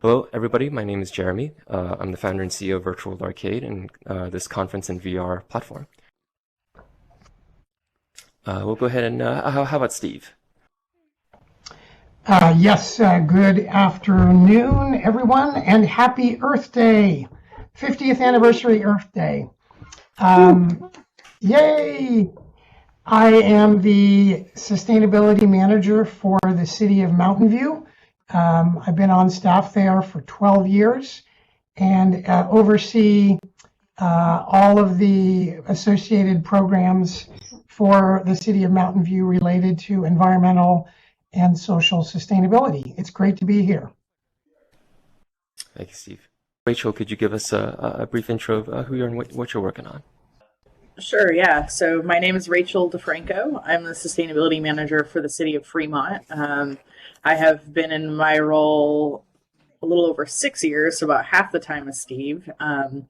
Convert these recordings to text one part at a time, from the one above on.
Hello, everybody. My name is Jeremy. I'm the founder and CEO of Virtual Arcade and this conference and VR platform. We'll go ahead and how about Steve? Yes, good afternoon, everyone, and happy Earth Day, 50th anniversary Earth Day. Yay! I am the sustainability manager for the city of Mountain View. I've been on staff there for 12 years and oversee all of the associated programs for the city of Mountain View related to environmental and social sustainability. It's great to be here. Thank you, Steve. Rachel, could you give us a brief intro of who you are and what you're working on? Sure, yeah. So my name is Rachel DeFranco. I'm the sustainability manager for the city of Fremont. I have been in my role a little over 6 years, so about half the time as Steve. And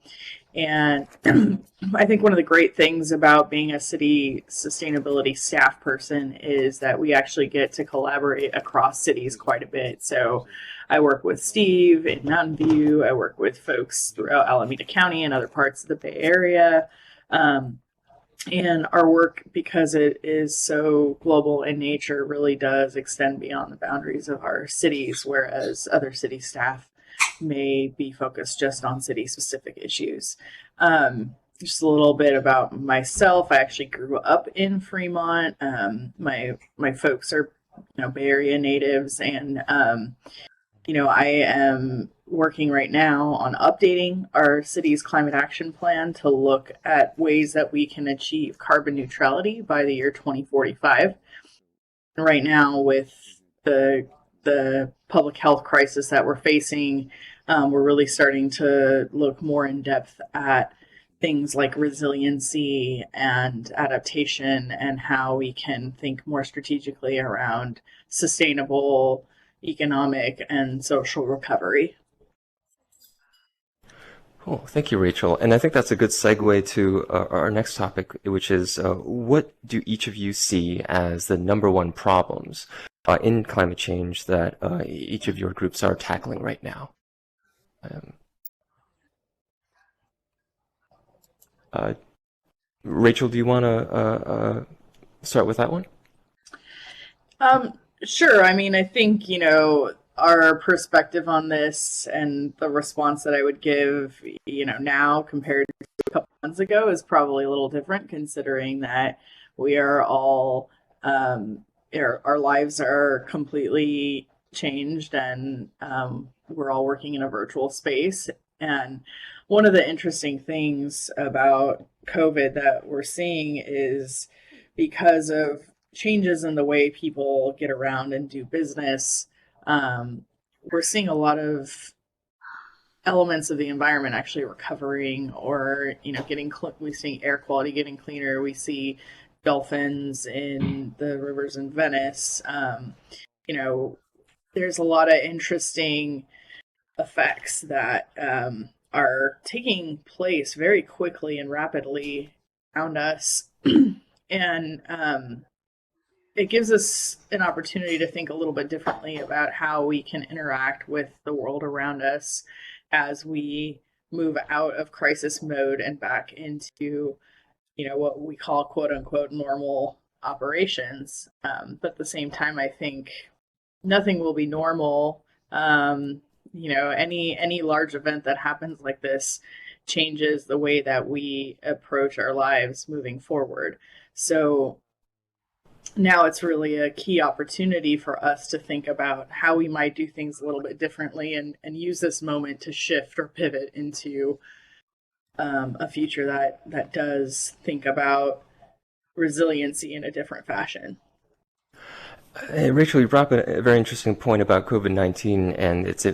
I think one of the great things about being a city sustainability staff person is that we actually get to collaborate across cities quite a bit. So I work with Steve in Mountain View. I work with folks throughout Alameda County and other parts of the Bay Area. And our work, because it is so global in nature, really does extend beyond the boundaries of our cities, whereas other city staff may be focused just on city-specific issues. Just a little bit about myself. I actually grew up in Fremont. My folks are, Bay Area natives, and I am working right now on updating our city's climate action plan to look at ways that we can achieve carbon neutrality by the year 2045. Right now, with the public health crisis that we're facing, we're really starting to look more in depth at things like resiliency and adaptation and how we can think more strategically around sustainable economic and social recovery. Cool. Thank you, Rachel. And I think that's a good segue to our next topic, which is what do each of you see as the number one problems in climate change that each of your groups are tackling right now? Rachel, do you want to start with that one? Sure. I mean, I think, our perspective on this and the response that I would give, now compared to a couple months ago is probably a little different, considering that we are all, our lives are completely changed and we're all working in a virtual space. And one of the interesting things about COVID that we're seeing is because of changes in the way people get around and do business, we're seeing a lot of elements of the environment actually recovering or, we're seeing air quality getting cleaner. We see dolphins in the rivers in Venice. There's a lot of interesting effects that are taking place very quickly and rapidly around us. And it gives us an opportunity to think a little bit differently about how we can interact with the world around us as we move out of crisis mode and back into, what we call quote unquote normal operations. But at the same time, I think nothing will be normal. Any large event that happens like this changes the way that we approach our lives moving forward. So now it's really a key opportunity for us to think about how we might do things a little bit differently and use this moment to shift or pivot into a future that does think about resiliency in a different fashion. Rachel, you brought up a very interesting point about COVID-19 and its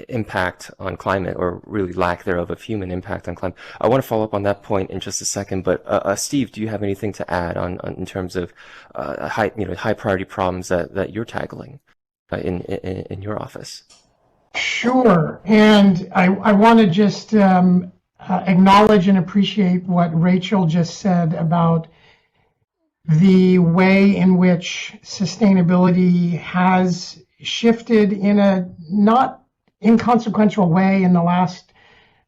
impact on climate, or really lack thereof of human impact on climate. I want to follow up on that point in just a second, but Steve, do you have anything to add on in terms of high priority problems that you're tackling in your office? Sure, and I want to just acknowledge and appreciate what Rachel just said about the way in which sustainability has shifted in a not inconsequential way in the last,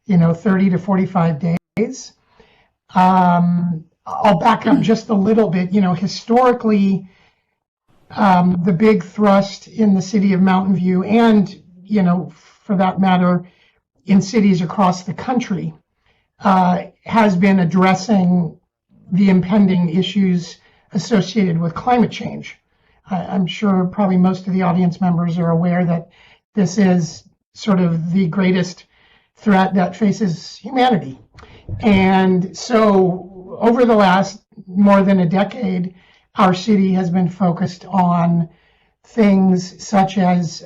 30 to 45 days. I'll back up just a little bit. Historically, the big thrust in the city of Mountain View and, for that matter, in cities across the country, has been addressing the impending issues associated with climate change. I'm sure probably most of the audience members are aware that this is sort of the greatest threat that faces humanity. And so over the last more than a decade, our city has been focused on things such as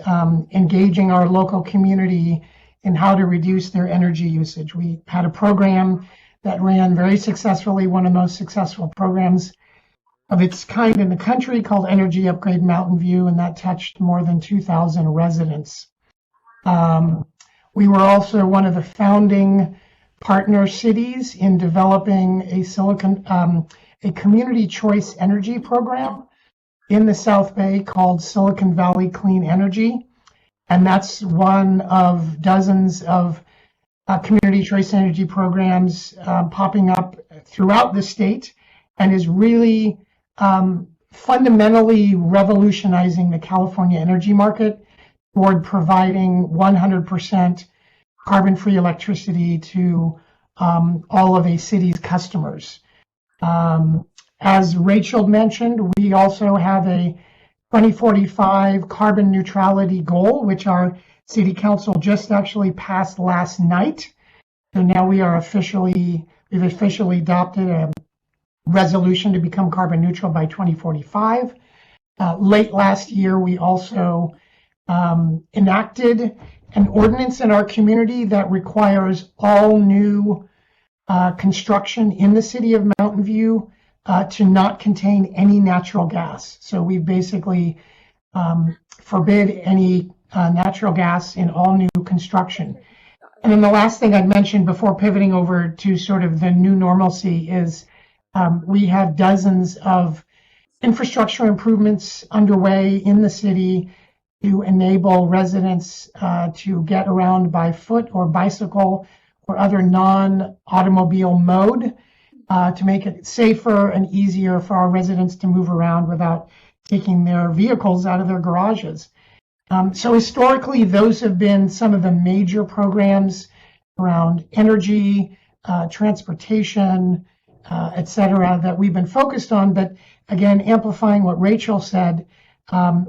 engaging our local community in how to reduce their energy usage. We had a program that ran very successfully, one of the most successful programs of its kind in the country, called Energy Upgrade Mountain View, and that touched more than 2,000 residents. We were also one of the founding partner cities in developing a community choice energy program in the South Bay called Silicon Valley Clean Energy. And that's one of dozens of community choice energy programs popping up throughout the state, and is really fundamentally revolutionizing the California energy market toward providing 100% carbon-free electricity to all of a city's customers. As Rachel mentioned, we also have a 2045 carbon neutrality goal, which our city council just actually passed last night. So now we've officially adopted a resolution to become carbon neutral by 2045. Late last year, we also enacted an ordinance in our community that requires all new construction in the city of Mountain View to not contain any natural gas. So we basically forbid any natural gas in all new construction. And then the last thing I'd mention before pivoting over to sort of the new normalcy is we have dozens of infrastructure improvements underway in the city to enable residents to get around by foot or bicycle or other non-automobile mode to make it safer and easier for our residents to move around without taking their vehicles out of their garages. So historically, those have been some of the major programs around energy, transportation, et cetera, that we've been focused on. But again, amplifying what Rachel said,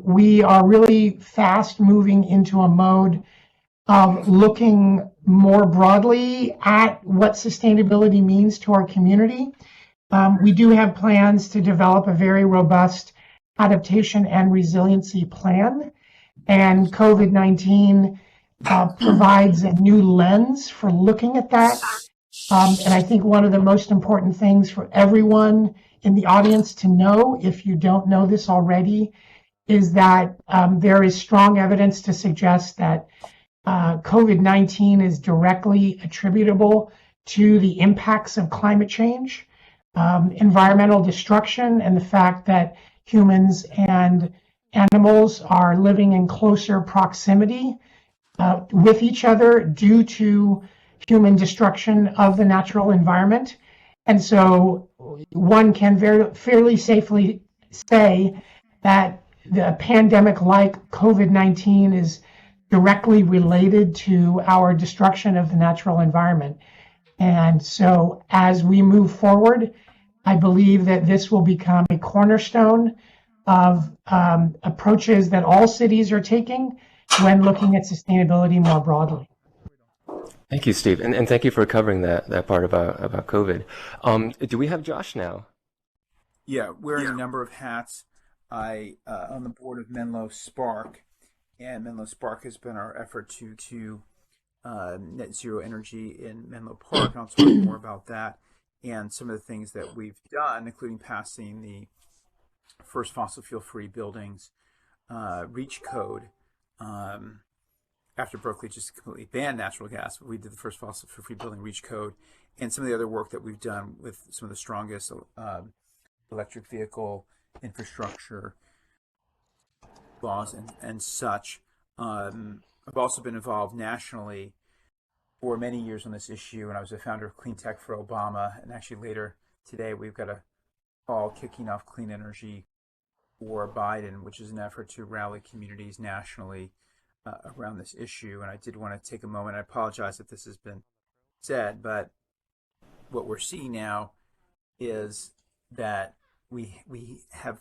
we are really fast moving into a mode of looking more broadly at what sustainability means to our community. We do have plans to develop a very robust adaptation and resiliency plan, and COVID-19 provides a new lens for looking at that. And I think one of the most important things for everyone in the audience to know, if you don't know this already, is that there is strong evidence to suggest that COVID-19 is directly attributable to the impacts of climate change, environmental destruction, and the fact that humans and animals are living in closer proximity with each other due to human destruction of the natural environment. And so one can fairly safely say that the pandemic like COVID-19 is directly related to our destruction of the natural environment. And so as we move forward, I believe that this will become a cornerstone of approaches that all cities are taking when looking at sustainability more broadly. Thank you, Steve, and thank you for covering that part about COVID. Do we have Josh now? Yeah, wearing a number of hats. I on the board of Menlo Spark, and Menlo Spark has been our effort to net zero energy in Menlo Park. And I'll talk more about that and some of the things that we've done, including passing the first fossil fuel free buildings REACH code. After Berkeley just completely banned natural gas, we did the first fossil fuel free building REACH code, and some of the other work that we've done with some of the strongest electric vehicle infrastructure laws and such. I've also been involved nationally for many years on this issue, and I was a founder of Clean Tech for Obama. And actually, later today, we've got a call kicking off clean energy for Biden, which is an effort to rally communities nationally around this issue. And I did want to take a moment. I apologize if this has been said, but what we're seeing now is that we have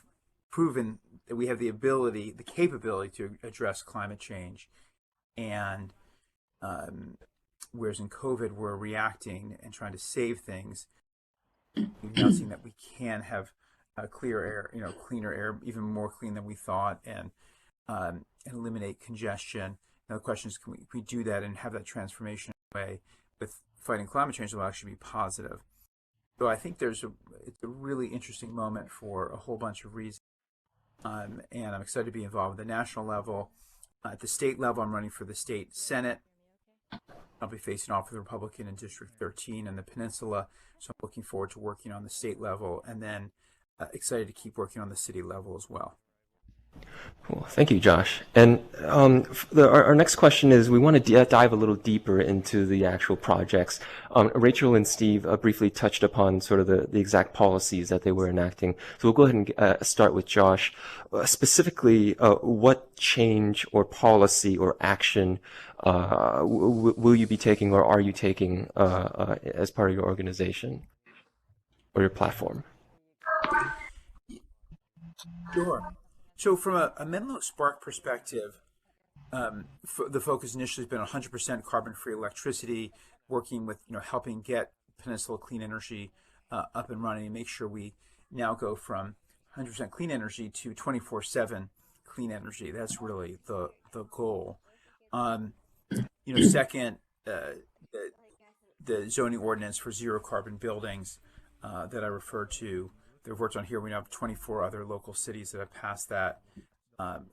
proven that we have the capability to address climate change. And whereas in COVID, we're reacting and trying to save things, we've now seen that we can have clear air, cleaner air, even more clean than we thought, and eliminate congestion. Now the question is, can we do that and have that transformation way with fighting climate change that will actually be positive? So I think it's a really interesting moment for a whole bunch of reasons. And I'm excited to be involved at the national level. At the state level, I'm running for the state Senate. I'll be facing off with a Republican in District 13 in the Peninsula. So I'm looking forward to working on the state level, and then excited to keep working on the city level as well. Cool. Thank you, Josh. And our next question is, we want to dive a little deeper into the actual projects. Rachel and Steve briefly touched upon sort of the exact policies that they were enacting. So we'll go ahead and start with Josh. Specifically, what change or policy or action will you be taking, or are you taking as part of your organization or your platform? Sure. So from a Menlo Spark perspective, the focus initially has been 100% carbon-free electricity, working with helping get Peninsula Clean Energy up and running, and make sure we now go from 100% clean energy to 24/7 clean energy. That's really the goal. Second, the zoning ordinance for zero carbon buildings that I referred to. They've worked on here. We now have 24 other local cities that have passed that.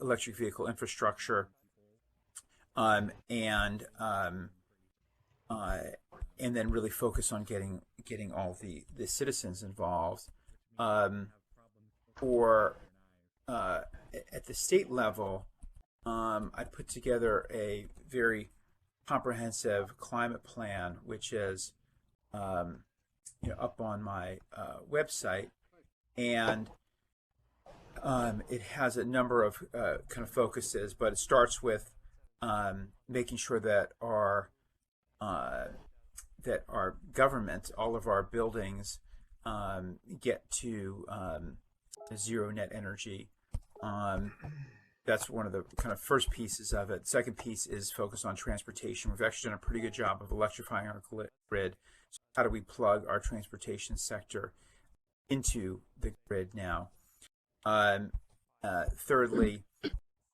Electric vehicle infrastructure, and then really focus on getting all the citizens involved. At the state level, I put together a very comprehensive climate plan, which is up on my website. And it has a number of kind of focuses, but it starts with making sure that our government, all of our buildings, get to zero net energy. That's one of the kind of first pieces of it. Second piece is focused on transportation. We've actually done a pretty good job of electrifying our grid. So how do we plug our transportation sector into the grid now? Thirdly,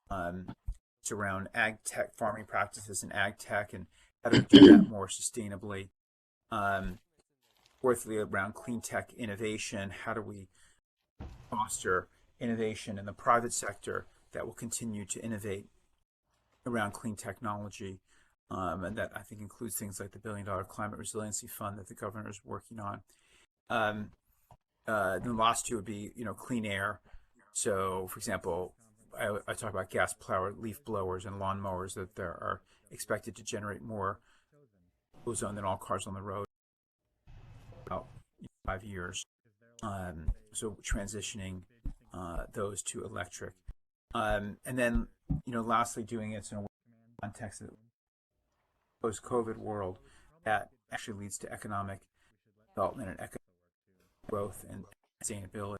it's around ag tech farming practices and ag tech, and how do we do that more sustainably? Fourthly, around clean tech innovation, how do we foster innovation in the private sector that will continue to innovate around clean technology? And that I think includes things like the $1 billion climate resiliency fund that the governor is working on. The last two would be, clean air. So, for example, I talk about gas-powered leaf blowers and lawn mowers that are expected to generate more ozone than all cars on the road about 5 years. So transitioning those to electric. And then, lastly, doing it in a context of the post-COVID world that actually leads to economic development and economic growth and sustainability,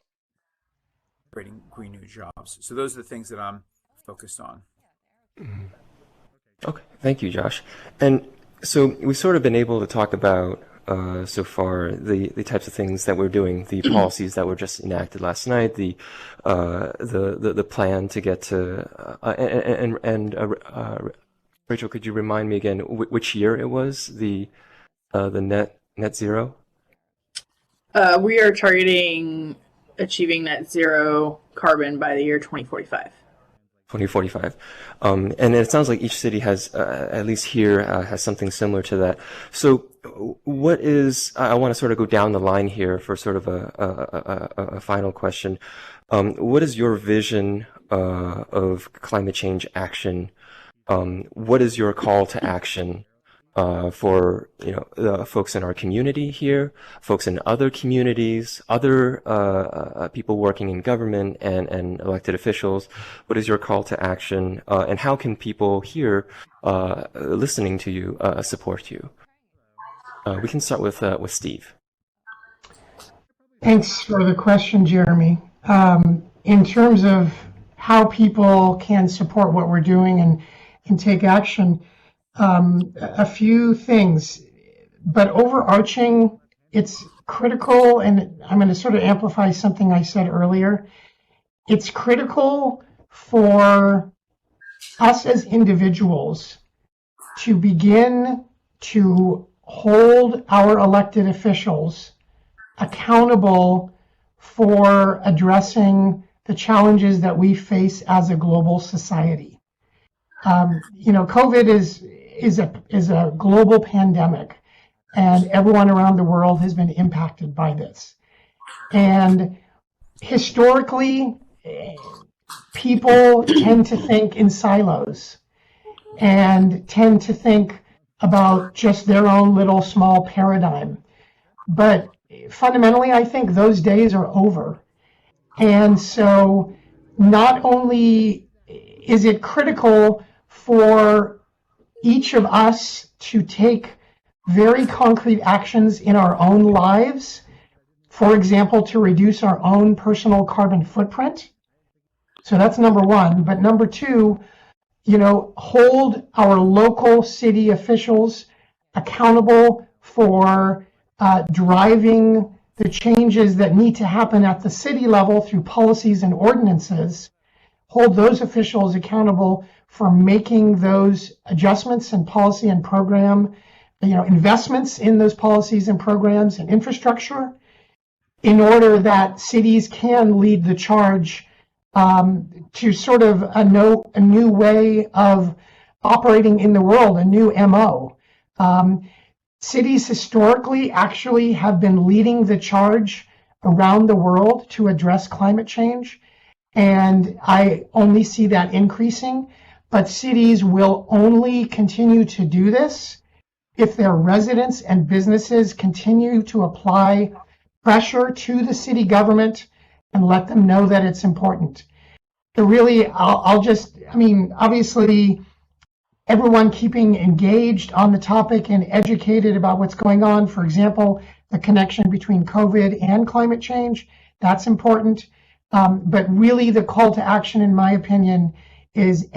creating green new jobs. So those are the things that I'm focused on. Mm-hmm. Okay, thank you, Josh. And so we've sort of been able to talk about so far the types of things that we're doing, the policies that were just enacted last night, the plan to get to Rachel, could you remind me again which year it was, the net zero? We are targeting achieving net zero carbon by the year 2045. 2045. And it sounds like each city has, at least here, has something similar to that. So what is, I want to sort of go down the line here for sort of a final question. What is your vision of climate change action what is your call to action for the folks in our community here, folks in other communities, other people working in government and elected officials? What is your call to action, and how can people here listening to you support you? We can start with Steve. Thanks for the question, Jeremy. In terms of how people can support what we're doing and take action, a few things, but overarching, it's critical, and I'm going to sort of amplify something I said earlier. It's critical for us as individuals to begin to hold our elected officials accountable for addressing the challenges that we face as a global society. COVID is a global pandemic, and everyone around the world has been impacted by this. And historically, people tend to think in silos and tend to think about just their own little small paradigm. But fundamentally, I think those days are over. And so not only is it critical for each of us to take very concrete actions in our own lives, for example, to reduce our own personal carbon footprint. So that's number one. But number two, hold our local city officials accountable for driving the changes that need to happen at the city level through policies and ordinances. Hold those officials accountable for making those adjustments in policy and program, investments in those policies and programs and infrastructure, in order that cities can lead the charge to sort of a new way of operating in the world, a new MO. Cities historically actually have been leading the charge around the world to address climate change, and I only see that increasing. But cities will only continue to do this if their residents and businesses continue to apply pressure to the city government and let them know that it's important. Obviously, everyone keeping engaged on the topic and educated about what's going on. For example, the connection between COVID and climate change, that's important. But really the call to action, in my opinion, is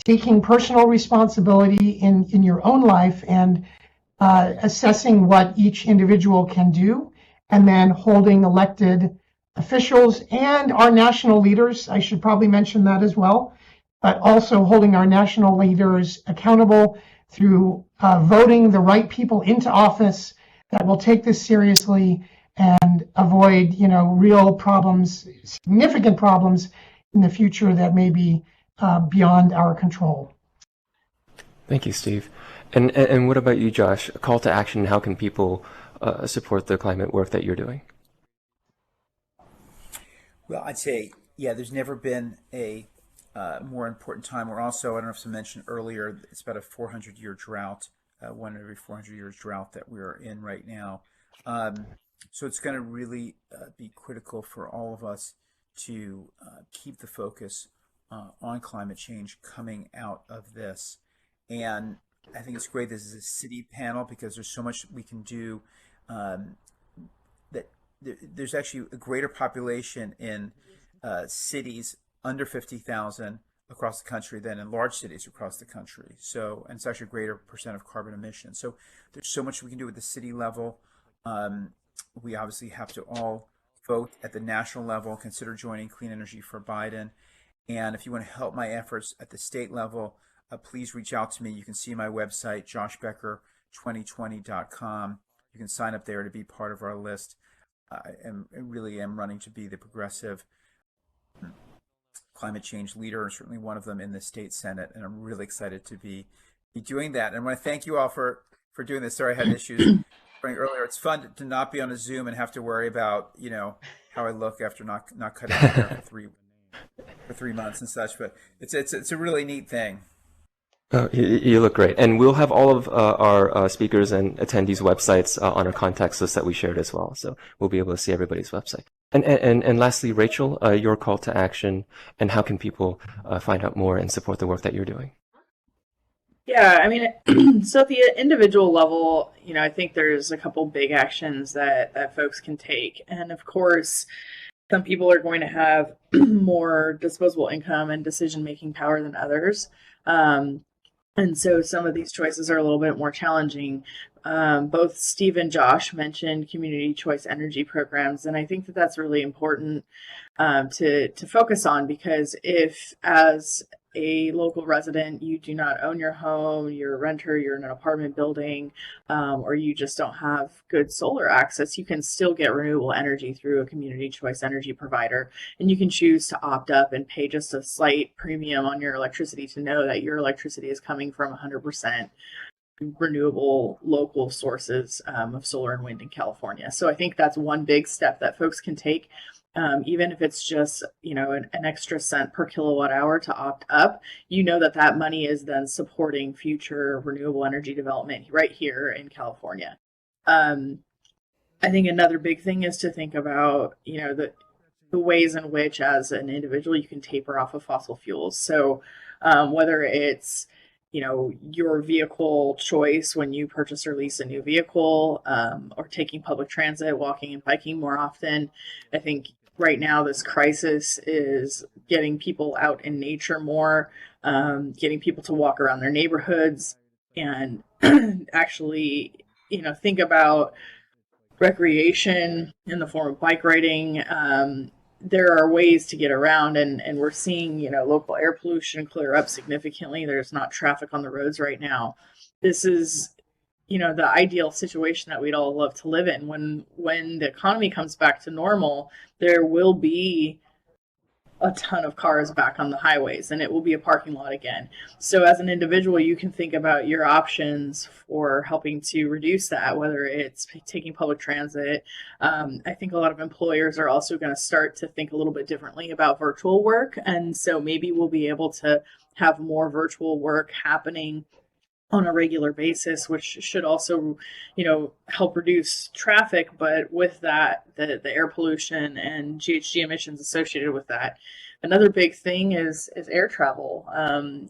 taking personal responsibility in your own life and assessing what each individual can do, and then holding elected officials and our national leaders, I should probably mention that as well, but also holding our national leaders accountable through voting the right people into office that will take this seriously and avoid, real problems, significant problems in the future that may be beyond our control. Thank you, Steve. And what about you, Josh? A call to action, how can people support the climate work that you're doing? Well, I'd say, there's never been a more important time. We're also, I don't know if I mentioned earlier, it's about a 400-year drought, one every 400 years drought that we're in right now. So it's going to really be critical for all of us to keep the focus on climate change coming out of this. And I think it's great this is a city panel because there's so much we can do. That there's actually a greater population in cities under 50,000 across the country than in large cities across the country. So, and it's actually a greater percent of carbon emissions. So there's so much we can do at the city level. We obviously have to all vote at the national level, consider joining Clean Energy for Biden. And if you want to help my efforts at the state level, please reach out to me. You can see my website, joshbecker2020.com. You can sign up there to be part of our list. I really am running to be the progressive climate change leader, certainly one of them in the state Senate, and I'm really excited to be doing that. And I want to thank you all for doing this. Sorry I had issues earlier. It's fun to not be on a Zoom and have to worry about how I look after not cutting my hair for 3 months and such. But it's a really neat thing. You look great. And we'll have all of our speakers and attendees' websites on our contacts list that we shared as well. So we'll be able to see everybody's website. And lastly, Rachel, your call to action and how can people find out more and support the work that you're doing? Yeah, I mean, so at the individual level, I think there's a couple big actions that folks can take. And of course, some people are going to have more disposable income and decision-making power than others. And so some of these choices are a little bit more challenging. Both Steve and Josh mentioned community choice energy programs, and I think that that's really important to focus on, because if, as a local resident, you do not own your home, you're a renter, you're in an apartment building, or you just don't have good solar access, you can still get renewable energy through a community choice energy provider. And you can choose to opt up and pay just a slight premium on your electricity to know that your electricity is coming from 100% renewable local sources of solar and wind in California. So I think that's one big step that folks can take. Even if it's just, an extra cent per kilowatt hour to opt up, that money is then supporting future renewable energy development right here in California. I think another big thing is to think about, the ways in which, as an individual, you can taper off of fossil fuels. So whether it's your vehicle choice when you purchase or lease a new vehicle, or taking public transit, walking and biking more often. I think right now this crisis is getting people out in nature more, getting people to walk around their neighborhoods and actually, think about recreation in the form of bike riding. There are ways to get around, and we're seeing, local air pollution clear up significantly. There's not traffic on the roads right now. This is, the ideal situation that we'd all love to live in. When the economy comes back to normal, there will be a ton of cars back on the highways, and it will be a parking lot again. So as an individual, you can think about your options for helping to reduce that, whether it's taking public transit. I think a lot of employers are also going to start to think a little bit differently about virtual work. And so maybe we'll be able to have more virtual work happening on a regular basis, which should also, help reduce traffic. But with that, the air pollution and GHG emissions associated with that. Another big thing is air travel.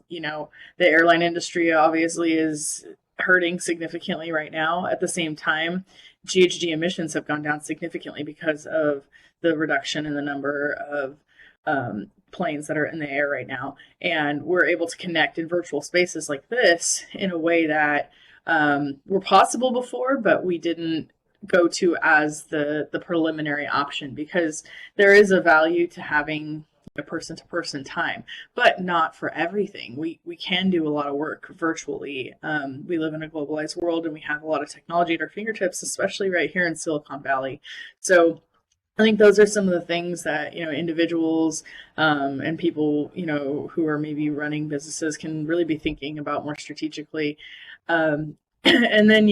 The airline industry obviously is hurting significantly right now. At the same time, GHG emissions have gone down significantly because of the reduction in the number of planes that are in the air right now. And we're able to connect in virtual spaces like this in a way that were possible before, but we didn't go to as the preliminary option, because there is a value to having a person-to-person time, but not for everything. We can do a lot of work virtually. We live in a globalized world, and we have a lot of technology at our fingertips, especially right here in Silicon Valley. So I think those are some of the things that, individuals and people, who are maybe running businesses can really be thinking about more strategically. And then,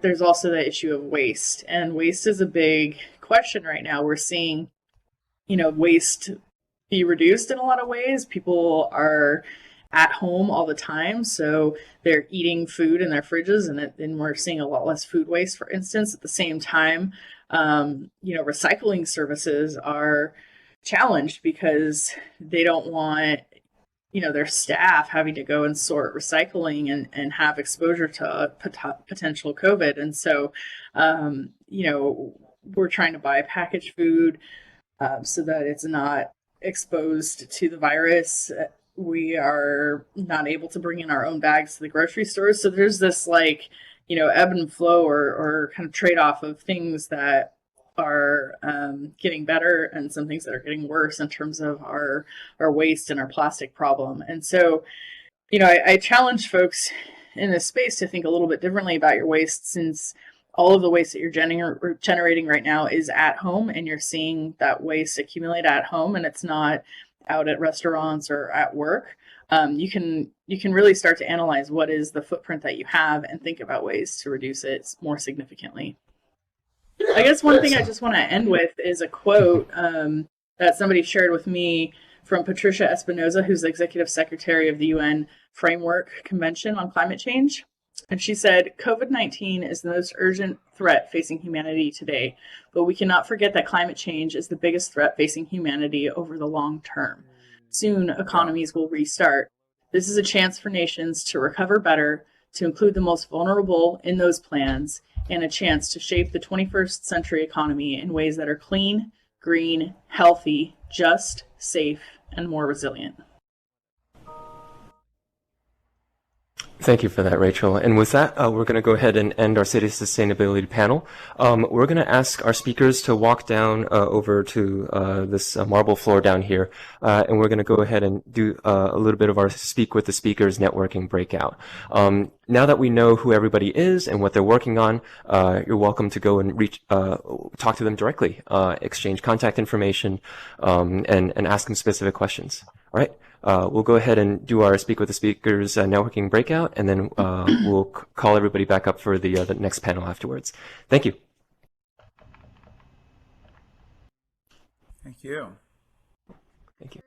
there's also the issue of waste. And waste is a big question right now. We're seeing, waste be reduced in a lot of ways. People are at home all the time, so they're eating food in their fridges, and we're seeing a lot less food waste, for instance. At the same time, recycling services are challenged because they don't want, their staff having to go and sort recycling and have exposure to potential COVID. And so, we're trying to buy packaged food so that it's not exposed to the virus. We are not able to bring in our own bags to the grocery stores. So there's this ebb and flow or kind of trade-off of things that are getting better and some things that are getting worse in terms of our waste and our plastic problem. And so, I challenge folks in this space to think a little bit differently about your waste, since all of the waste that you're generating right now is at home, and you're seeing that waste accumulate at home, and it's not out at restaurants or at work. You can really start to analyze what is the footprint that you have and think about ways to reduce it more significantly. I guess one thing I just want to end with is a quote that somebody shared with me from Patricia Espinosa, who's the executive secretary of the UN Framework Convention on Climate Change. And she said, COVID-19 is the most urgent threat facing humanity today, but we cannot forget that climate change is the biggest threat facing humanity over the long term. Soon, economies will restart. This is a chance for nations to recover better, to include the most vulnerable in those plans, and a chance to shape the 21st century economy in ways that are clean, green, healthy, just, safe, and more resilient. Thank you for that, Rachel. And with that, we're going to go ahead and end our City Sustainability panel. We're going to ask our speakers to walk down over to this marble floor down here, and we're going to go ahead and do a little bit of our Speak with the Speakers networking breakout. Now that we know who everybody is and what they're working on, you're welcome to go and talk to them directly, exchange contact information, and ask them specific questions. All right. We'll go ahead and do our Speak with the Speakers networking breakout, and then we'll call everybody back up for the next panel afterwards. Thank you. Thank you. Thank you.